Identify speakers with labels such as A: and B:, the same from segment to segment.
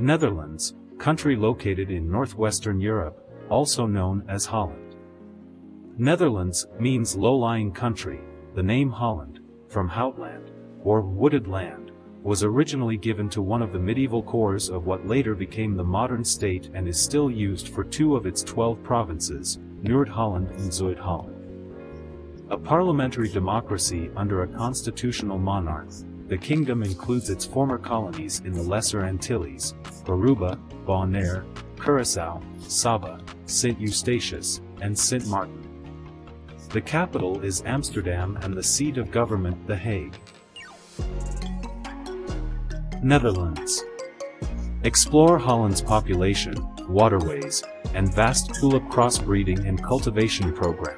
A: Netherlands, country located in northwestern Europe, also known as Holland. Netherlands means low-lying country. The name Holland, from Houtland, or wooded land, was originally given to one of the medieval cores of what later became the modern state and is still used for two of its 12 provinces, Noord-Holland and Zuid-Holland. A parliamentary democracy under a constitutional monarch, the kingdom includes its former colonies in the Lesser Antilles, Aruba, Bonaire, Curaçao, Saba, St. Eustatius, and Sint Maarten. The capital is Amsterdam and the seat of government The Hague. Netherlands. Explore Holland's population, waterways, and vast tulip crossbreeding and cultivation program.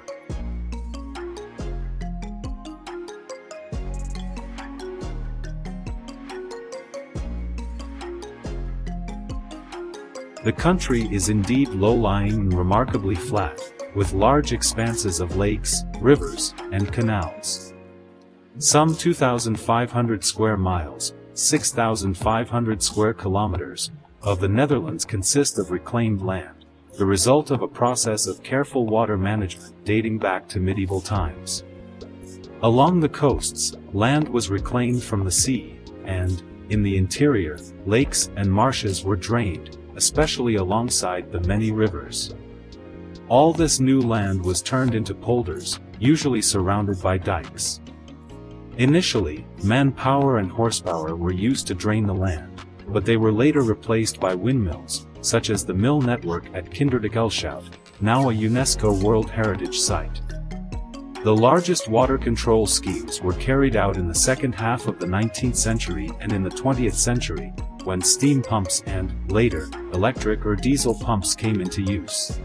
A: The country is indeed low-lying and remarkably flat, with large expanses of lakes, rivers, and canals. Some 2,500 square miles, 6,500 square kilometers, of the Netherlands consist of reclaimed land, the result of a process of careful water management dating back to medieval times. Along the coasts, land was reclaimed from the sea, and, in the interior, lakes and marshes were drained, especially alongside the many rivers. All this new land was turned into polders, usually surrounded by dikes. Initially, manpower and horsepower were used to drain the land, but they were later replaced by windmills, such as the mill network at Kinderdijk, now a UNESCO World Heritage Site. The largest water control schemes were carried out in the second half of the 19th century and in the 20th century, when steam pumps and, later, electric or diesel pumps came into use.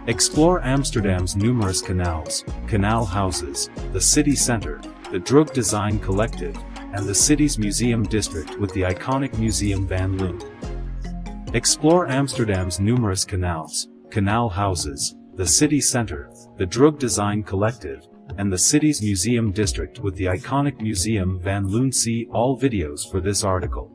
A: Explore Amsterdam's numerous canals, canal houses, the city center, the Drug Design Collective, and the city's museum district with the iconic Museum van Loon. Explore Amsterdam's numerous canals, canal houses, the city center, the Drug Design Collective, and the city's museum district with the iconic Museum van Loon. See all videos for this article.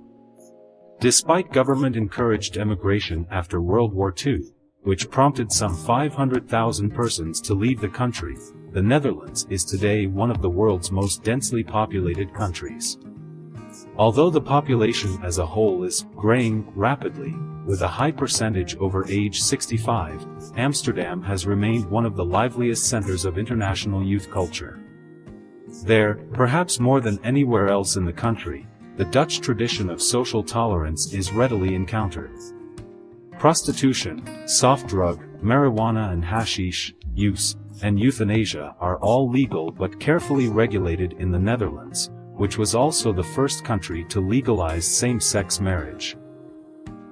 A: Despite government-encouraged emigration after World War II, which prompted some 500,000 persons to leave the country, the Netherlands is today one of the world's most densely populated countries. Although the population as a whole is graying rapidly, with a high percentage over age 65, Amsterdam has remained one of the liveliest centers of international youth culture. There, perhaps more than anywhere else in the country, the Dutch tradition of social tolerance is readily encountered. Prostitution, soft drug, marijuana and hashish use, and euthanasia are all legal but carefully regulated in the Netherlands, which was also the first country to legalize same-sex marriage.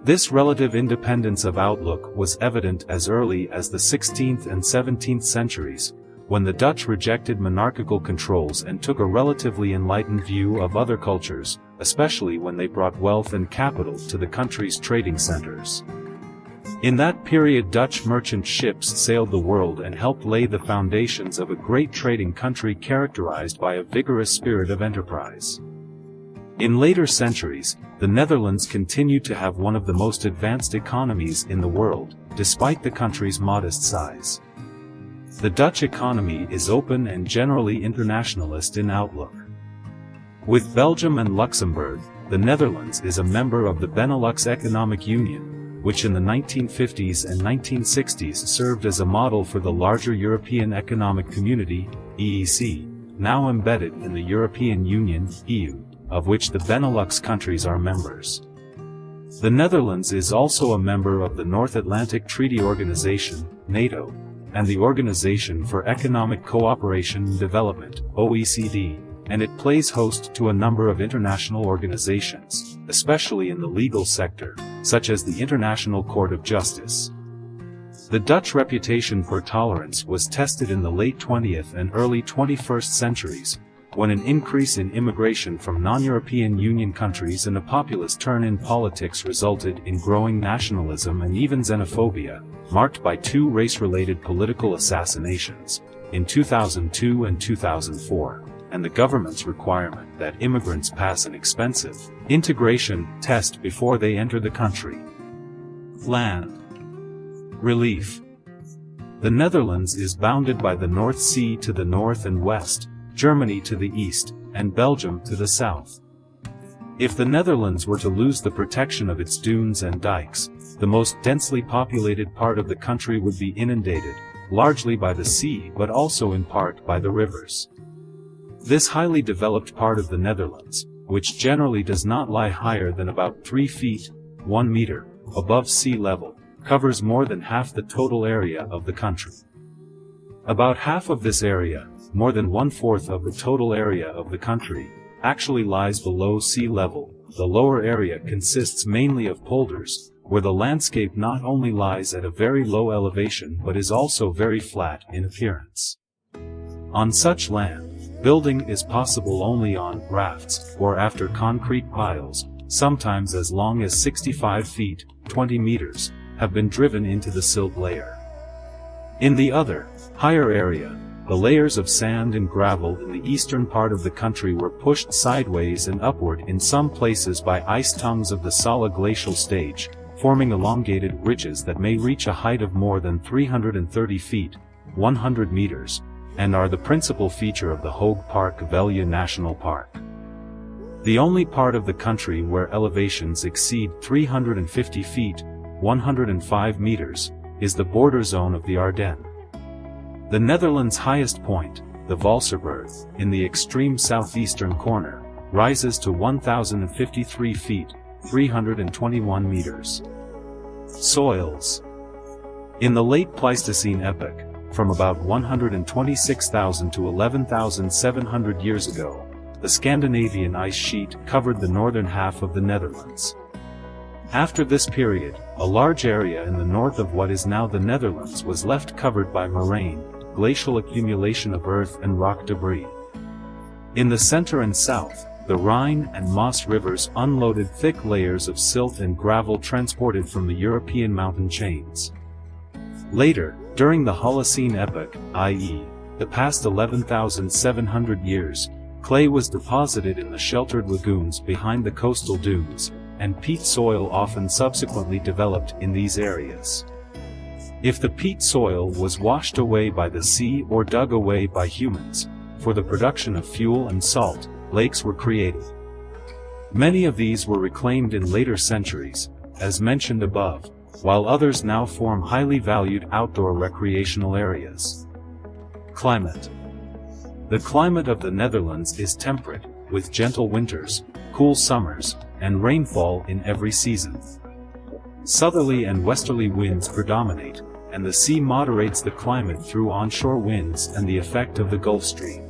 A: This relative independence of outlook was evident as early as the 16th and 17th centuries, when the Dutch rejected monarchical controls and took a relatively enlightened view of other cultures, especially when they brought wealth and capital to the country's trading centers. In that period, Dutch merchant ships sailed the world and helped lay the foundations of a great trading country characterized by a vigorous spirit of enterprise. In later centuries, the Netherlands continued to have one of the most advanced economies in the world, despite the country's modest size. The Dutch economy is open and generally internationalist in outlook. With Belgium and Luxembourg, the Netherlands is a member of the Benelux Economic Union, which in the 1950s and 1960s served as a model for the larger European Economic Community, EEC, now embedded in the European Union, EU, of which the Benelux countries are members. The Netherlands is also a member of the North Atlantic Treaty Organization, NATO, and the Organization for Economic Cooperation and Development, OECD, and it plays host to a number of international organizations, especially in the legal sector, such as the International Court of Justice. The Dutch reputation for tolerance was tested in the late 20th and early 21st centuries, when an increase in immigration from non-European Union countries and a populist turn in politics resulted in growing nationalism and even xenophobia, marked by two race-related political assassinations, in 2002 and 2004. and the government's requirement that immigrants pass an expensive integration test before they enter the country. Land. Relief. The Netherlands is bounded by the North Sea to the north and west, Germany to the east, and Belgium to the south. If the Netherlands were to lose the protection of its dunes and dikes, the most densely populated part of the country would be inundated, largely by the sea but also in part by the rivers. This highly developed part of the Netherlands, which generally does not lie higher than about 3 feet, 1 meter, above sea level, covers more than half the total area of the country. About half of this area, more than 1/4 of the total area of the country, actually lies below sea level. The lower area consists mainly of polders, where the landscape not only lies at a very low elevation but is also very flat in appearance. On such land, building is possible only on rafts or after concrete piles, sometimes as long as 65 feet, 20 meters, have been driven into the silt layer. In the other, higher area, the layers of sand and gravel in the eastern part of the country were pushed sideways and upward in some places by ice tongues of the solid glacial stage, forming elongated ridges that may reach a height of more than 330 feet, 100 meters, and are the principal feature of the Hoge Park Velje National Park. The only part of the country where elevations exceed 350 feet, 105 meters, is the border zone of the Ardennes. The Netherlands' highest point, the Valserberg, in the extreme southeastern corner, rises to 1,053 feet, 321 meters. Soils. In the late Pleistocene epoch, from about 126,000 to 11,700 years ago, the Scandinavian ice sheet covered the northern half of the Netherlands. After this period, a large area in the north of what is now the Netherlands was left covered by moraine, glacial accumulation of earth and rock debris. In the center and south, the Rhine and Maas rivers unloaded thick layers of silt and gravel transported from the European mountain chains. Later, during the Holocene epoch, i.e., the past 11,700 years, clay was deposited in the sheltered lagoons behind the coastal dunes, and peat soil often subsequently developed in these areas. If the peat soil was washed away by the sea or dug away by humans, for the production of fuel and salt, lakes were created. Many of these were reclaimed in later centuries, as mentioned above, while others now form highly valued outdoor recreational areas. Climate. The climate of the Netherlands is temperate, with gentle winters, cool summers, and rainfall in every season. Southerly and westerly winds predominate, and the sea moderates the climate through onshore winds and the effect of the Gulf Stream.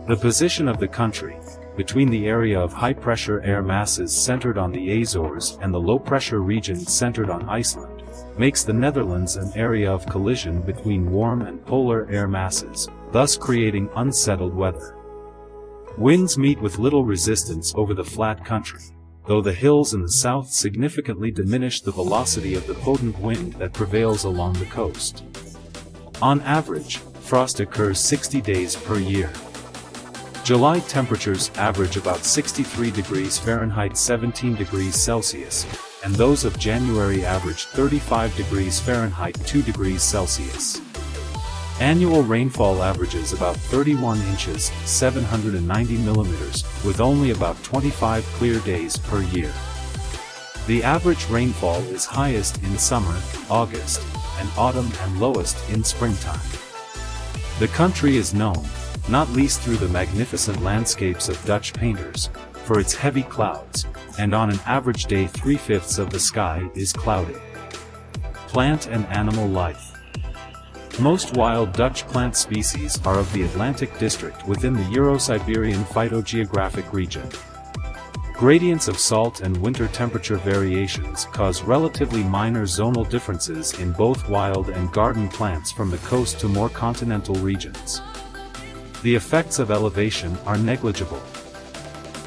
A: The position of the country, between the area of high-pressure air masses centered on the Azores and the low-pressure region centered on Iceland, makes the Netherlands an area of collision between warm and polar air masses, thus creating unsettled weather. Winds meet with little resistance over the flat country, though the hills in the south significantly diminish the velocity of the potent wind that prevails along the coast. On average, frost occurs 60 days per year. July temperatures average about 63 degrees Fahrenheit 17 degrees Celsius, and those of January average 35 degrees Fahrenheit 2 degrees Celsius. Annual rainfall averages about 31 inches, 790 millimeters, with only about 25 clear days per year. The average rainfall is highest in summer, August, and autumn and lowest in springtime. The country is known, not least through the magnificent landscapes of Dutch painters, for its heavy clouds, and on an average day 3/5 of the sky is cloudy. Plant and animal life. Most wild Dutch plant species are of the Atlantic district within the Euro-Siberian phytogeographic region. Gradients of salt and winter temperature variations cause relatively minor zonal differences in both wild and garden plants from the coast to more continental regions. The effects of elevation are negligible.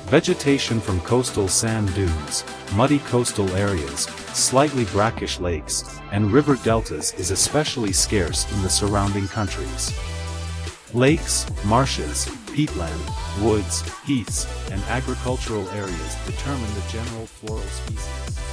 A: Vegetation from coastal sand dunes, muddy coastal areas, slightly brackish lakes, and river deltas is especially scarce in the surrounding countries. Lakes, marshes, peatland, woods, heaths, and agricultural areas determine the general floral species.